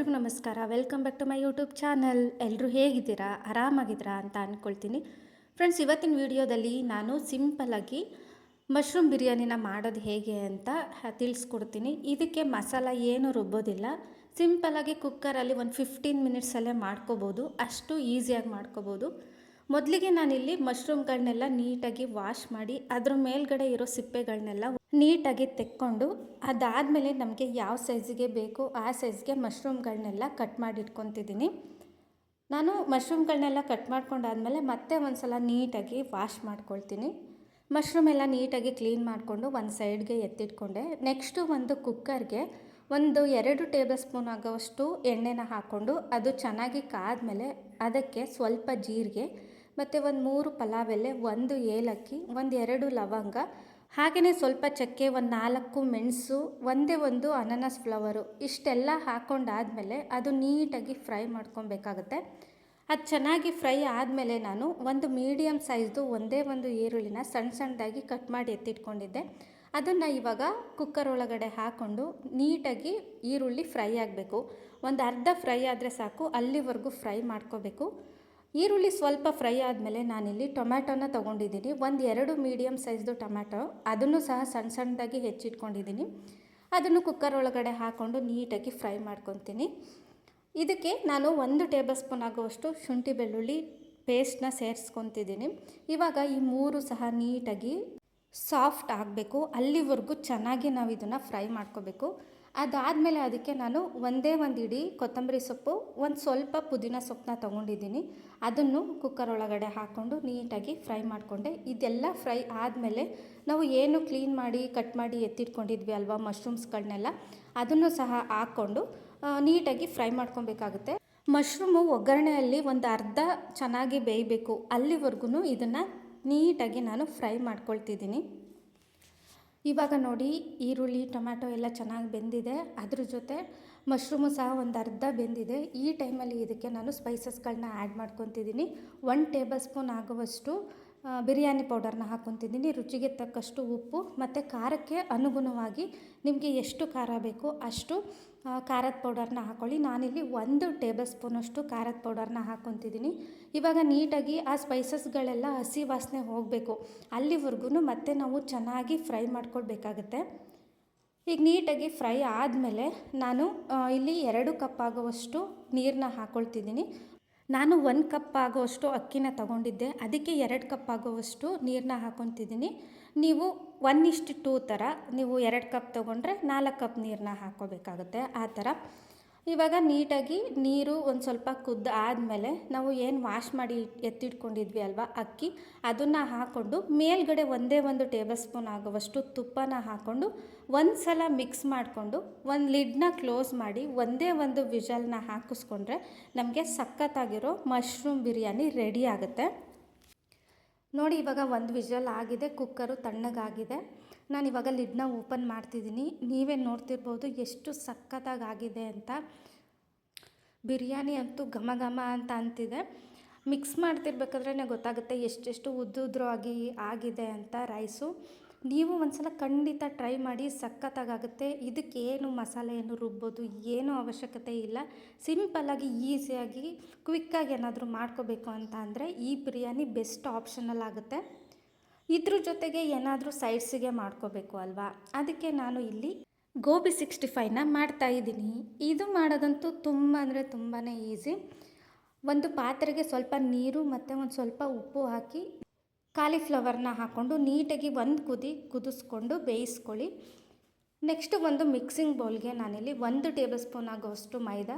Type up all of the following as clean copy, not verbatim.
ಎಲ್ರಿಗೂ ನಮಸ್ಕಾರ. Welcome back to my YouTube channel. ಎಲ್ಲರೂ ಹೇಗಿದ್ದೀರಾ, ಆರಾಮಾಗಿದ್ದೀರಾ ಅಂತ ಅಂದ್ಕೊಳ್ತೀನಿ. ಫ್ರೆಂಡ್ಸ್, ಇವತ್ತಿನ ವಿಡಿಯೋದಲ್ಲಿ ನಾನು ಸಿಂಪಲ್ಲಾಗಿ ಮಶ್ರೂಮ್ ಬಿರಿಯಾನಿನ ಮಾಡೋದು ಹೇಗೆ ಅಂತ ತಿಳಿಸ್ಕೊಡ್ತೀನಿ. ಇದಕ್ಕೆ ಮಸಾಲ ಏನೂ ರುಬ್ಬೋದಿಲ್ಲ. ಸಿಂಪಲ್ಲಾಗಿ ಕುಕ್ಕರಲ್ಲಿ ಒಂದು 15 ಮಿನಿಟ್ಸಲ್ಲೇ ಮಾಡ್ಕೋಬೋದು. ಅಷ್ಟು ಈಸಿಯಾಗಿ ಮಾಡ್ಕೋಬೋದು. ಮೊದಲಿಗೆ ನಾನಿಲ್ಲಿ ಮಶ್ರೂಮ್ಗಳನ್ನೆಲ್ಲ ನೀಟಾಗಿ ವಾಶ್ ಮಾಡಿ ಅದ್ರ ಮೇಲ್ಗಡೆ ಇರೋ ಸಿಪ್ಪೆಗಳನ್ನೆಲ್ಲ ನೀಟಾಗಿ ತೆಕ್ಕೊಂಡು, ಅದಾದಮೇಲೆ ನಮಗೆ ಯಾವ ಸೈಜಿಗೆ ಬೇಕು ಆ ಸೈಜ್ಗೆ ಮಶ್ರೂಮ್ಗಳನ್ನೆಲ್ಲ ಕಟ್ ಮಾಡಿ ಇಟ್ಕೊತಿದ್ದೀನಿ. ನಾನು ಮಶ್ರೂಮ್ಗಳನ್ನೆಲ್ಲ ಕಟ್ ಮಾಡ್ಕೊಂಡಾದಮೇಲೆ ಮತ್ತೆ ಒಂದು ಸಲ ನೀಟಾಗಿ ವಾಶ್ ಮಾಡ್ಕೊಳ್ತೀನಿ. ಮಶ್ರೂಮ್ ಎಲ್ಲ ನೀಟಾಗಿ ಕ್ಲೀನ್ ಮಾಡಿಕೊಂಡು ಒಂದು ಸೈಡ್ಗೆ ಎತ್ತಿಟ್ಕೊಂಡೆ. ನೆಕ್ಸ್ಟು ಒಂದು ಕುಕ್ಕರ್ಗೆ ಒಂದು 2 ಟೇಬಲ್ ಸ್ಪೂನ್ ಆಗೋವಷ್ಟು ಎಣ್ಣೆನ ಹಾಕ್ಕೊಂಡು ಅದು ಚೆನ್ನಾಗಿ ಕಾದ್ಮೇಲೆ ಅದಕ್ಕೆ ಸ್ವಲ್ಪ ಜೀರಿಗೆ ಮತ್ತು ಒಂದು 3 ಪಲಾವ್ ಎಲೆ, 1 ಏಲಕ್ಕಿ, 2 ಲವಂಗ, ಹಾಗೆಯೇ ಸ್ವಲ್ಪ ಚಕ್ಕೆ, 4 ಮೆಣಸು, ಒಂದು ಅನಾನಸ್ ಫ್ಲವರು ಇಷ್ಟೆಲ್ಲ ಹಾಕ್ಕೊಂಡಾದಮೇಲೆ ಅದು ನೀಟಾಗಿ ಫ್ರೈ ಮಾಡ್ಕೊಬೇಕಾಗತ್ತೆ. ಅದು ಚೆನ್ನಾಗಿ ಫ್ರೈ ಆದಮೇಲೆ ನಾನು ಒಂದು ಮೀಡಿಯಮ್ ಸೈಜ್ದು ಒಂದು ಈರುಳ್ಳಿನ ಸಣ್ಣದಾಗಿ ಕಟ್ ಮಾಡಿ ಎತ್ತಿಟ್ಕೊಂಡಿದ್ದೆ. ಅದನ್ನು ಇವಾಗ ಕುಕ್ಕರ್ ಒಳಗಡೆ ಹಾಕ್ಕೊಂಡು ನೀಟಾಗಿ ಈರುಳ್ಳಿ ಫ್ರೈ ಆಗಬೇಕು. ಒಂದು ಅರ್ಧ ಫ್ರೈ ಆದರೆ ಸಾಕು, ಅಲ್ಲಿವರೆಗೂ ಫ್ರೈ ಮಾಡ್ಕೋಬೇಕು. ಈರುಳ್ಳಿ ಸ್ವಲ್ಪ ಫ್ರೈ ಆದಮೇಲೆ ನಾನಿಲ್ಲಿ ಟೊಮ್ಯಾಟೋನ ತೊಗೊಂಡಿದ್ದೀನಿ. 2 ಮೀಡಿಯಮ್ ಸೈಜ್ದು ಟೊಮ್ಯಾಟೊ, ಅದನ್ನು ಸಹ ಸಣ್ಣದಾಗಿ ಹೆಚ್ಚಿಟ್ಕೊಂಡಿದ್ದೀನಿ. ಅದನ್ನು ಕುಕ್ಕರ್ ಒಳಗಡೆ ಹಾಕ್ಕೊಂಡು ನೀಟಾಗಿ ಫ್ರೈ ಮಾಡ್ಕೊತೀನಿ. ಇದಕ್ಕೆ ನಾನು 1 ಟೇಬಲ್ ಸ್ಪೂನ್ ಆಗುವಷ್ಟು ಶುಂಠಿ ಬೆಳ್ಳುಳ್ಳಿ ಪೇಸ್ಟ್ನ ಸೇರಿಸ್ಕೊತಿದ್ದೀನಿ. ಇವಾಗ ಈ 3 ಸಹ ನೀಟಾಗಿ ಸಾಫ್ಟ್ ಆಗಬೇಕು. ಅಲ್ಲಿವರೆಗೂ ಚೆನ್ನಾಗಿ ನಾವು ಇದನ್ನು ಫ್ರೈ ಮಾಡ್ಕೋಬೇಕು. ಅದಾದಮೇಲೆ ಅದಕ್ಕೆ ನಾನು ಒಂದು ಇಡೀ ಕೊತ್ತಂಬರಿ ಸೊಪ್ಪು, ಒಂದು ಸ್ವಲ್ಪ ಪುದೀನ ಸೊಪ್ಪನ್ನ ತೊಗೊಂಡಿದ್ದೀನಿ. ಅದನ್ನು ಕುಕ್ಕರ್ ಒಳಗಡೆ ಹಾಕ್ಕೊಂಡು ನೀಟಾಗಿ ಫ್ರೈ ಮಾಡಿಕೊಂಡೆ. ಇದೆಲ್ಲ ಫ್ರೈ ಆದಮೇಲೆ ನಾವು ಏನು ಕ್ಲೀನ್ ಮಾಡಿ ಕಟ್ ಮಾಡಿ ಎತ್ತಿಟ್ಕೊಂಡಿದ್ವಿ ಅಲ್ವಾ ಮಶ್ರೂಮ್ಸ್ಗಳನ್ನೆಲ್ಲ, ಅದನ್ನು ಸಹ ಹಾಕ್ಕೊಂಡು ನೀಟಾಗಿ ಫ್ರೈ ಮಾಡ್ಕೊಬೇಕಾಗುತ್ತೆ. ಮಶ್ರೂಮು ಒಗ್ಗರಣೆಯಲ್ಲಿ ಒಂದು ಅರ್ಧ ಚೆನ್ನಾಗಿ ಬೇಯಬೇಕು. ಅಲ್ಲಿವರೆಗೂ ಇದನ್ನು ನೀಟಾಗಿ ನಾನು ಫ್ರೈ ಮಾಡ್ಕೊಳ್ತಿದ್ದೀನಿ. ಇವಾಗ ನೋಡಿ, ಈರುಳ್ಳಿ ಟೊಮ್ಯಾಟೊ ಎಲ್ಲ ಚೆನ್ನಾಗಿ ಬೆಂದಿದೆ. ಅದ್ರ ಜೊತೆ ಮಶ್ರೂಮು ಸಹ ಒಂದು ಅರ್ಧ ಬೆಂದಿದೆ. ಈ ಟೈಮಲ್ಲಿ ಇದಕ್ಕೆ ನಾನು ಸ್ಪೈಸಸ್ಗಳನ್ನ ಆ್ಯಡ್ ಮಾಡ್ಕೊತಿದ್ದೀನಿ. 1 ಟೇಬಲ್ ಸ್ಪೂನ್ ಆಗುವಷ್ಟು ಬಿರಿಯಾನಿ ಪೌಡರ್ನ ಹಾಕ್ಕೊತಿದ್ದೀನಿ. ರುಚಿಗೆ ತಕ್ಕಷ್ಟು ಉಪ್ಪು ಮತ್ತು ಖಾರಕ್ಕೆ ಅನುಗುಣವಾಗಿ ನಿಮಗೆ ಎಷ್ಟು ಖಾರ ಬೇಕೋ ಅಷ್ಟು ಖಾರದ ಪೌಡರ್ನ ಹಾಕ್ಕೊಳ್ಳಿ. ನಾನಿಲ್ಲಿ 1 ಟೇಬಲ್ ಸ್ಪೂನಷ್ಟು ಖಾರದ ಪೌಡರ್ನ ಹಾಕ್ಕೊತಿದ್ದೀನಿ. ಇವಾಗ ನೀಟಾಗಿ ಆ ಸ್ಪೈಸಸ್ಗಳೆಲ್ಲ ಹಸಿ ವಾಸನೆ ಹೋಗಬೇಕು. ಅಲ್ಲಿವರೆಗೂ ಮತ್ತೆ ನಾವು ಚೆನ್ನಾಗಿ ಫ್ರೈ ಮಾಡ್ಕೊಳ್ಬೇಕಾಗತ್ತೆ. ಈಗ ನೀಟಾಗಿ ಫ್ರೈ ಆದಮೇಲೆ ನಾನು ಇಲ್ಲಿ 2 ಕಪ್ ಆಗುವಷ್ಟು ನೀರನ್ನ ಹಾಕ್ಕೊಳ್ತಿದ್ದೀನಿ. ನಾನು 1 ಕಪ್ ಆಗುವಷ್ಟು ಅಕ್ಕಿನ ತೊಗೊಂಡಿದ್ದೆ, ಅದಕ್ಕೆ 2 ಕಪ್ ಆಗುವಷ್ಟು ನೀರನ್ನ ಹಾಕ್ಕೊತಿದ್ದೀನಿ. ನೀವು 1:2 ಥರ, ನೀವು 2 ಕಪ್ ತೊಗೊಂಡ್ರೆ 4 ಕಪ್ ನೀರನ್ನ ಹಾಕ್ಕೋಬೇಕಾಗುತ್ತೆ. ಆ ಥರ ಇವಾಗ ನೀಟಾಗಿ ನೀರು ಒಂದು ಸ್ವಲ್ಪ ಕುದ್ದು ಆದಮೇಲೆ ನಾವು ಏನು ವಾಶ್ ಮಾಡಿ ಎತ್ತಿಟ್ಕೊಂಡಿದ್ವಿ ಅಲ್ವಾ ಅಕ್ಕಿ, ಅದನ್ನು ಹಾಕ್ಕೊಂಡು ಮೇಲ್ಗಡೆ ಒಂದು ಟೇಬಲ್ ಸ್ಪೂನ್ ಆಗುವಷ್ಟು ತುಪ್ಪನ ಹಾಕ್ಕೊಂಡು ಒಂದು ಸಲ ಮಿಕ್ಸ್ ಮಾಡಿಕೊಂಡು ಒಂದು ಲಿಡ್ನ ಕ್ಲೋಸ್ ಮಾಡಿ ಒಂದು ವಿಷಲ್ನ ಹಾಕಿಸ್ಕೊಂಡ್ರೆ ನಮಗೆ ಸಖತ್ತಾಗಿರೋ ಮಶ್ರೂಮ್ ಬಿರಿಯಾನಿ ರೆಡಿ ಆಗುತ್ತೆ. ನೋಡಿ, ಇವಾಗ 1 ವಿಷಲ್ ಆಗಿದೆ, ಕುಕ್ಕರು ತಣ್ಣಗಾಗಿದೆ. ನಾನಿವಾಗ ಲಿಡ್ನ ಓಪನ್ ಮಾಡ್ತಿದ್ದೀನಿ. ನೀವೇ ನೋಡ್ತಿರ್ಬೋದು ಎಷ್ಟು ಸಖತ್ತಾಗಿದೆ ಅಂತ. ಬಿರಿಯಾನಿ ಅಂತೂ ಘಮ ಘಮ ಅಂತ ಅಂತಿದೆ. ಮಿಕ್ಸ್ ಮಾಡ್ತಿರ್ಬೇಕಾದ್ರೇ ಗೊತ್ತಾಗುತ್ತೆ ಎಷ್ಟೆಷ್ಟು ಉದ್ದುದ್ರಾಗಿ ಆಗಿದೆ ಅಂತ ರೈಸು. ನೀವು ಒಂದ್ಸಲ ಖಂಡಿತ ಟ್ರೈ ಮಾಡಿ, ಸಖತ್ತಾಗುತ್ತೆ. ಇದಕ್ಕೇನು ಮಸಾಲೆ ಏನು ರುಬ್ಬೋದು ಏನೂ ಅವಶ್ಯಕತೆ ಇಲ್ಲ. ಸಿಂಪಲ್ಲಾಗಿ ಈಸಿಯಾಗಿ ಕ್ವಿಕ್ಕಾಗಿ ಏನಾದರೂ ಮಾಡ್ಕೋಬೇಕು ಅಂತ ಅಂದರೆ ಈ ಬಿರಿಯಾನಿ ಬೆಸ್ಟ್ ಆಪ್ಷನಲ್ ಆಗುತ್ತೆ. ಇದ್ರ ಜೊತೆಗೆ ಏನಾದರೂ ಸೈಡ್ಸಿಗೆ ಮಾಡ್ಕೋಬೇಕು ಅಲ್ವಾ, ಅದಕ್ಕೆ ನಾನು ಇಲ್ಲಿ ಗೋಬಿ 65ನ ಮಾಡ್ತಾಯಿದ್ದೀನಿ. ಇದು ಮಾಡೋದಂತೂ ತುಂಬ ಅಂದರೆ ತುಂಬಾ ಈಸಿ. ಒಂದು ಪಾತ್ರೆಗೆ ಸ್ವಲ್ಪ ನೀರು ಮತ್ತು ಒಂದು ಸ್ವಲ್ಪ ಉಪ್ಪು ಹಾಕಿ ಕಾಲಿಫ್ಲವರ್ನ ಹಾಕ್ಕೊಂಡು ನೀಟಾಗಿ ಒಂದು ಕುದಿಸ್ಕೊಂಡು ಬೇಯಿಸ್ಕೊಳ್ಳಿ. ನೆಕ್ಸ್ಟು ಒಂದು ಮಿಕ್ಸಿಂಗ್ ಬೌಲ್ಗೆ ನಾನಿಲ್ಲಿ 1 ಟೇಬಲ್ ಸ್ಪೂನ್ ಆಗುವಷ್ಟು ಮೈದಾ,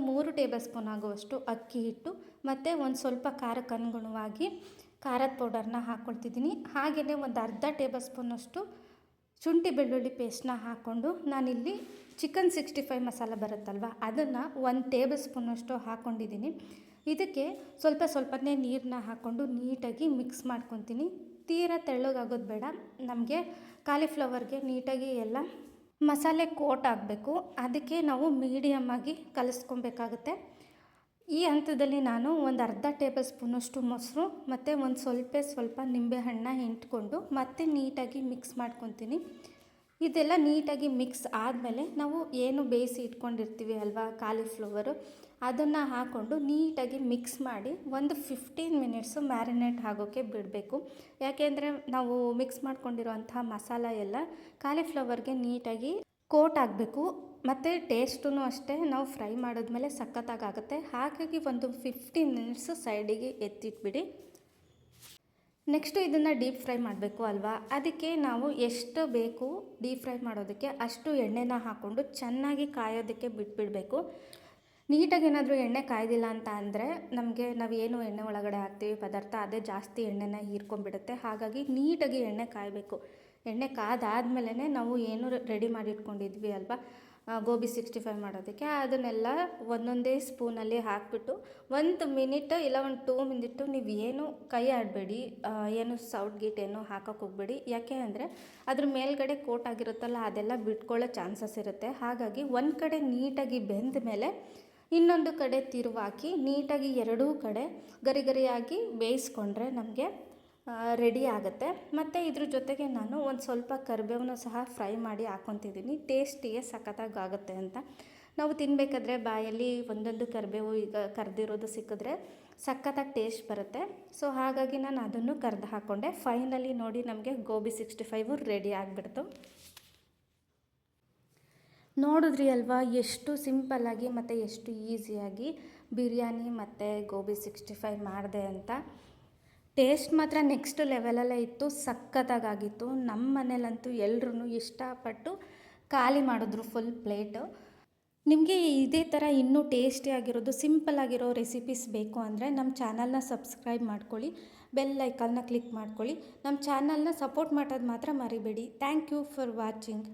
3 ಟೇಬಲ್ ಸ್ಪೂನ್ ಆಗುವಷ್ಟು ಅಕ್ಕಿ ಹಿಟ್ಟು ಮತ್ತು ಒಂದು ಸ್ವಲ್ಪ ಖಾರಕ್ಕೆ ಅನುಗುಣವಾಗಿ ಖಾರದ ಪೌಡರ್ನ ಹಾಕ್ಕೊಳ್ತಿದ್ದೀನಿ. ಹಾಗೆಯೇ ಒಂದು ಅರ್ಧ ಟೇಬಲ್ ಸ್ಪೂನಷ್ಟು ಶುಂಠಿ ಬೆಳ್ಳುಳ್ಳಿ ಪೇಸ್ಟ್ನ ಹಾಕ್ಕೊಂಡು ನಾನಿಲ್ಲಿ ಚಿಕನ್ 65 ಮಸಾಲ ಬರುತ್ತಲ್ವ, ಅದನ್ನು 1 ಟೇಬಲ್ ಸ್ಪೂನಷ್ಟು ಹಾಕ್ಕೊಂಡಿದ್ದೀನಿ. ಇದಕ್ಕೆ ಸ್ವಲ್ಪನೇ ನೀರನ್ನ ಹಾಕ್ಕೊಂಡು ನೀಟಾಗಿ ಮಿಕ್ಸ್ ಮಾಡ್ಕೊತೀನಿ. ತೀರಾ ತೆಳ್ಳಗಾಗೋದು ಬೇಡ, ನಮಗೆ ಕಾಲಿಫ್ಲವರ್ಗೆ ನೀಟಾಗಿ ಎಲ್ಲ ಮಸಾಲೆ ಕೋಟ್ ಆಗಬೇಕು. ಅದಕ್ಕೆ ನಾವು ಮೀಡಿಯಮ್ಮಾಗಿ ಕಲಿಸ್ಕೊಬೇಕಾಗುತ್ತೆ. ಈ ಹಂತದಲ್ಲಿ ನಾನು ಒಂದು ಅರ್ಧ ಟೇಬಲ್ ಸ್ಪೂನಷ್ಟು ಮೊಸರು ಮತ್ತು ಒಂದು ಸ್ವಲ್ಪ ನಿಂಬೆಹಣ್ಣನ್ನ ಹಿಂಡ್ಕೊಂಡು ಮತ್ತೆ ನೀಟಾಗಿ ಮಿಕ್ಸ್ ಮಾಡ್ಕೊತೀನಿ. ಇದೆಲ್ಲ ನೀಟಾಗಿ ಮಿಕ್ಸ್ ಆದಮೇಲೆ ನಾವು ಏನು ಬೇಯಿಸಿ ಇಟ್ಕೊಂಡಿರ್ತೀವಿ ಅಲ್ವಾ ಕಾಲಿಫ್ಲವರು, ಅದನ್ನು ಹಾಕ್ಕೊಂಡು ನೀಟಾಗಿ ಮಿಕ್ಸ್ ಮಾಡಿ ಒಂದು 15 ಮಿನಿಟ್ಸು ಮ್ಯಾರಿನೇಟ್ ಆಗೋಕ್ಕೆ ಬಿಡಬೇಕು. ಯಾಕೆಂದರೆ ನಾವು ಮಿಕ್ಸ್ ಮಾಡ್ಕೊಂಡಿರೋಂಥ ಮಸಾಲ ಎಲ್ಲ ಕಾಲಿಫ್ಲವರ್ಗೆ ನೀಟಾಗಿ ಕೋಟ್ ಆಗಬೇಕು. ಮತ್ತು ಟೇಸ್ಟೂ ಅಷ್ಟೇ, ನಾವು ಫ್ರೈ ಮಾಡಿದ್ಮೇಲೆ ಸಖತ್ತಾಗುತ್ತೆ. ಹಾಗಾಗಿ ಒಂದು 15 ಮಿನಿಟ್ಸು ಸೈಡಿಗೆ ಎತ್ತಿಟ್ಬಿಡಿ. ನೆಕ್ಸ್ಟು ಇದನ್ನು ಡೀಪ್ ಫ್ರೈ ಮಾಡಬೇಕು ಅಲ್ವಾ, ಅದಕ್ಕೆ ನಾವು ಎಷ್ಟು ಬೇಕು ಡೀಪ್ ಫ್ರೈ ಮಾಡೋದಕ್ಕೆ ಅಷ್ಟು ಎಣ್ಣೆನ ಹಾಕ್ಕೊಂಡು ಚೆನ್ನಾಗಿ ಕಾಯೋದಕ್ಕೆ ಬಿಟ್ಬಿಡಬೇಕು. ನೀಟಾಗಿ ಏನಾದರೂ ಎಣ್ಣೆ ಕಾಯ್ದಿಲ್ಲ ಅಂತ ಅಂದರೆ ನಮಗೆ ನಾವು ಏನು ಎಣ್ಣೆ ಒಳಗಡೆ ಹಾಕ್ತೀವಿ ಪದಾರ್ಥ ಅದೇ ಜಾಸ್ತಿ ಎಣ್ಣೆನ ಹೀರ್ಕೊಂಡ್ಬಿಡುತ್ತೆ. ಹಾಗಾಗಿ ನೀಟಾಗಿ ಎಣ್ಣೆ ಕಾಯಬೇಕು. ಎಣ್ಣೆ ಕಾದಾದ್ಮೇಲೆ ನಾವು ಏನು ರೆಡಿ ಮಾಡಿ ಇಟ್ಕೊಂಡಿದ್ವಿ ಅಲ್ವಾ ಗೋಬಿ 65 ಮಾಡೋದಕ್ಕೆ, ಅದನ್ನೆಲ್ಲ ಒಂದೊಂದೇ ಸ್ಪೂನಲ್ಲಿ ಹಾಕಿಬಿಟ್ಟು 1 ಮಿನಿಟ್ ಇಲ್ಲ ಒಂದು 2 ಮಿನಿಟ್ಟು ನೀವು ಏನು ಕೈ ಆಡಬೇಡಿ, ಏನು ಸೌಟ್ ಗೀಟ್ ಏನು ಹಾಕೋಕ್ಕೆ ಹೋಗಬೇಡಿ. ಯಾಕೆ ಅಂದರೆ ಅದ್ರ ಮೇಲ್ಗಡೆ ಕೋಟ್ ಆಗಿರುತ್ತಲ್ಲ ಅದೆಲ್ಲ ಬಿಟ್ಕೊಳ್ಳೋ ಚಾನ್ಸಸ್ ಇರುತ್ತೆ. ಹಾಗಾಗಿ ಒಂದು ಕಡೆ ನೀಟಾಗಿ ಬೆಂದ ಮೇಲೆ ಇನ್ನೊಂದು ಕಡೆ ತಿರುವಾಕಿ ನೀಟಾಗಿ ಎರಡೂ ಕಡೆ ಗರಿ ಗರಿಯಾಗಿ ಬೇಯಿಸ್ಕೊಂಡ್ರೆ ನಮಗೆ ರೆಡಿ ಆಗುತ್ತೆ. ಮತ್ತು ಇದ್ರ ಜೊತೆಗೆ ನಾನು ಒಂದು ಸ್ವಲ್ಪ ಕರಿಬೇವನ್ನು ಸಹ ಫ್ರೈ ಮಾಡಿ ಹಾಕ್ಕೊತಿದ್ದೀನಿ, ಟೇಸ್ಟಿಗೆ ಸಖತ್ತಾಗುತ್ತೆ ಅಂತ. ನಾವು ತಿನ್ನಬೇಕಾದ್ರೆ ಬಾಯಲ್ಲಿ ಒಂದೊಂದು ಕರಿಬೇವು ಈಗ ಕರೆದಿರೋದು ಸಿಕ್ಕಿದ್ರೆ ಸಖತ್ತಾಗಿ ಟೇಸ್ಟ್ ಬರುತ್ತೆ. ಸೊ ಹಾಗಾಗಿ ನಾನು ಅದನ್ನು ಕರೆದು ಹಾಕ್ಕೊಂಡೆ. ಫೈನಲಿ ನೋಡಿ ನಮಗೆ ಗೋಬಿ 65 ರೆಡಿ ಆಗಿಬಿಡ್ತು. ನೋಡಿದ್ರಿ ಅಲ್ವಾ ಎಷ್ಟು ಸಿಂಪಲ್ಲಾಗಿ ಮತ್ತು ಎಷ್ಟು ಈಸಿಯಾಗಿ ಬಿರಿಯಾನಿ ಮತ್ತು ಗೋಬಿ 65 ಮಾಡಿದೆ ಅಂತ. ಟೇಸ್ಟ್ ಮಾತ್ರ ನೆಕ್ಸ್ಟ್ ಲೆವೆಲಲ್ಲೇ ಇತ್ತು, ಸಖತ್ತಾಗಿತ್ತು. ನಮ್ಮ ಮನೇಲಂತೂ ಎಲ್ಲರೂ ಇಷ್ಟಪಟ್ಟು ಖಾಲಿ ಮಾಡಿದ್ರು ಫುಲ್ ಪ್ಲೇಟು. ನಿಮಗೆ ಇದೇ ಥರ ಇನ್ನೂ ಟೇಸ್ಟಿಯಾಗಿರೋದು ಸಿಂಪಲ್ಲಾಗಿರೋ ರೆಸಿಪೀಸ್ ಬೇಕು ಅಂದರೆ ನಮ್ಮ ಚಾನಲ್ನ ಸಬ್ಸ್ಕ್ರೈಬ್ ಮಾಡ್ಕೊಳ್ಳಿ, ಬೆಲ್ ಐಕಾನ್ನ ಕ್ಲಿಕ್ ಮಾಡ್ಕೊಳ್ಳಿ. ನಮ್ಮ ಚಾನಲ್ನ ಸಪೋರ್ಟ್ ಮಾಡೋದು ಮಾತ್ರ ಮರಿಬೇಡಿ. Thank you for watching.